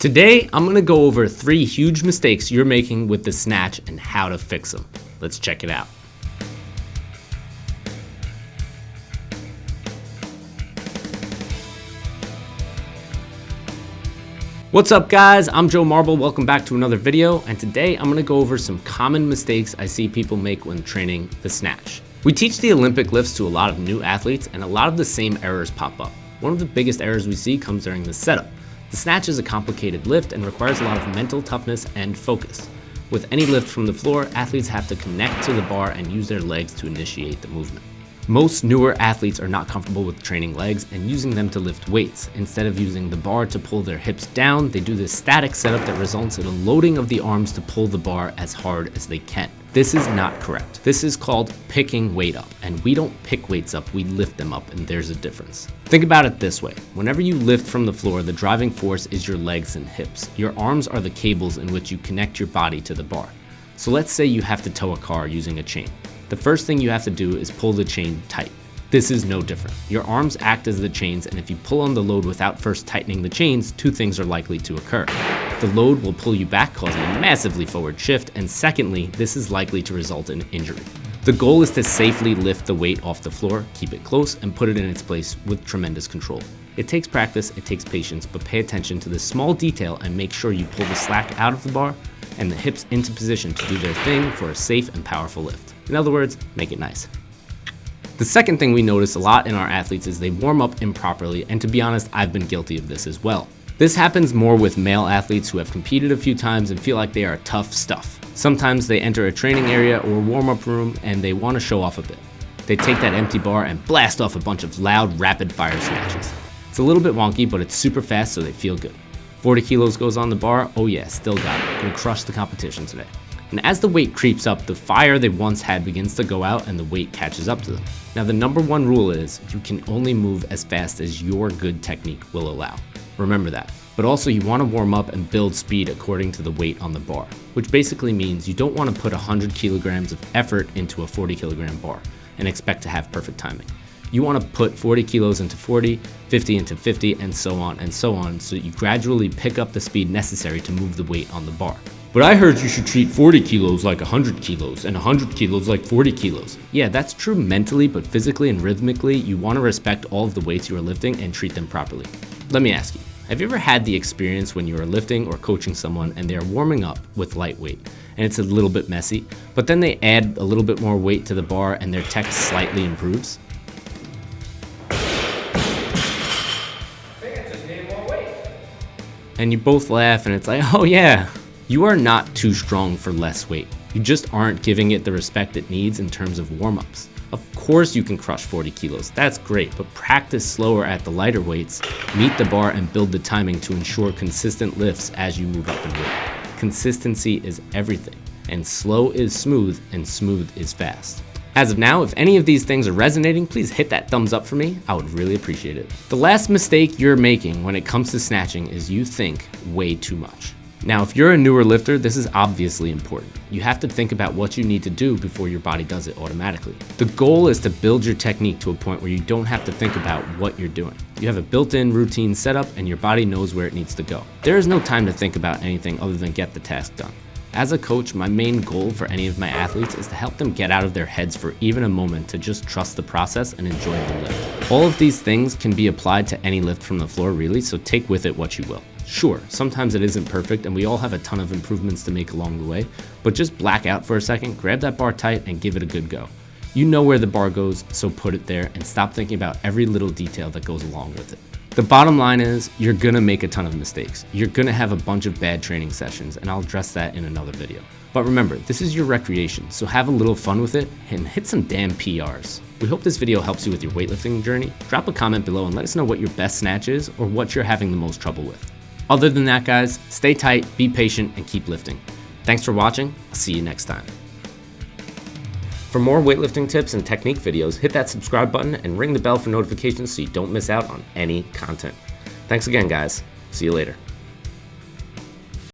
Today, I'm gonna go over 3 huge mistakes you're making with the snatch and how to fix them. Let's check it out. What's up guys, I'm Joe Marble, welcome back to another video, and today I'm gonna go over some common mistakes I see people make when training the snatch. We teach the Olympic lifts to a lot of new athletes and a lot of the same errors pop up. One of the biggest errors we see comes during the setup. The snatch is a complicated lift and requires a lot of mental toughness and focus. With any lift from the floor, athletes have to connect to the bar and use their legs to initiate the movement. Most newer athletes are not comfortable with training legs and using them to lift weights. Instead of using the bar to pull their hips down, they do this static setup that results in a loading of the arms to pull the bar as hard as they can. This is not correct. This is called picking weight up, and we don't pick weights up, we lift them up, and there's a difference. Think about it this way. Whenever you lift from the floor, the driving force is your legs and hips. Your arms are the cables in which you connect your body to the bar. So let's say you have to tow a car using a chain. The first thing you have to do is pull the chain tight. This is no different. Your arms act as the chains, and if you pull on the load without first tightening the chains, 2 things are likely to occur. The load will pull you back, causing a massively forward shift, and secondly, this is likely to result in injury. The goal is to safely lift the weight off the floor, keep it close, and put it in its place with tremendous control. It takes practice, it takes patience, but pay attention to this small detail and make sure you pull the slack out of the bar and the hips into position to do their thing for a safe and powerful lift. In other words, make it nice. The second thing we notice a lot in our athletes is they warm up improperly, and to be honest, I've been guilty of this as well. This happens more with male athletes who have competed a few times and feel like they are tough stuff. Sometimes they enter a training area or warm-up room and they want to show off a bit. They take that empty bar and blast off a bunch of loud, rapid-fire snatches. It's a little bit wonky, but it's super fast, so they feel good. 40 kilos goes on the bar, oh yeah, still got it. Gonna crush the competition today. And as the weight creeps up, the fire they once had begins to go out and the weight catches up to them. Now the number one rule is you can only move as fast as your good technique will allow. Remember that. But also you want to warm up and build speed according to the weight on the bar, which basically means you don't want to put 100 kilograms of effort into a 40 kilogram bar and expect to have perfect timing. You want to put 40 kilos into 40, 50 into 50, and so on so you gradually pick up the speed necessary to move the weight on the bar. But I heard you should treat 40 kilos like 100 kilos and 100 kilos like 40 kilos. Yeah, that's true mentally, but physically and rhythmically, you want to respect all of the weights you are lifting and treat them properly. Let me ask you, have you ever had the experience when you are lifting or coaching someone and they are warming up with light weight and it's a little bit messy, but then they add a little bit more weight to the bar and their tech slightly improves? And you both laugh and it's like, oh yeah. You are not too strong for less weight. You just aren't giving it the respect it needs in terms of warm-ups. Of course you can crush 40 kilos, that's great, but practice slower at the lighter weights, meet the bar and build the timing to ensure consistent lifts as you move up in weight. Consistency is everything, and slow is smooth, and smooth is fast. As of now, if any of these things are resonating, please hit that thumbs up for me. I would really appreciate it. The last mistake you're making when it comes to snatching is you think way too much. Now, if you're a newer lifter, this is obviously important. You have to think about what you need to do before your body does it automatically. The goal is to build your technique to a point where you don't have to think about what you're doing. You have a built-in routine setup and your body knows where it needs to go. There is no time to think about anything other than get the task done. As a coach, my main goal for any of my athletes is to help them get out of their heads for even a moment to just trust the process and enjoy the lift. All of these things can be applied to any lift from the floor really, so take with it what you will. Sure, sometimes it isn't perfect and we all have a ton of improvements to make along the way, but just black out for a second, grab that bar tight and give it a good go. You know where the bar goes, so put it there and stop thinking about every little detail that goes along with it. The bottom line is you're gonna make a ton of mistakes. You're gonna have a bunch of bad training sessions, and I'll address that in another video. But remember, this is your recreation, so have a little fun with it and hit some damn PRs. We hope this video helps you with your weightlifting journey. Drop a comment below and let us know what your best snatch is or what you're having the most trouble with. Other than that, guys, stay tight, be patient, and keep lifting. Thanks for watching. I'll see you next time. For more weightlifting tips and technique videos, hit that subscribe button and ring the bell for notifications so you don't miss out on any content. Thanks again, guys. See you later.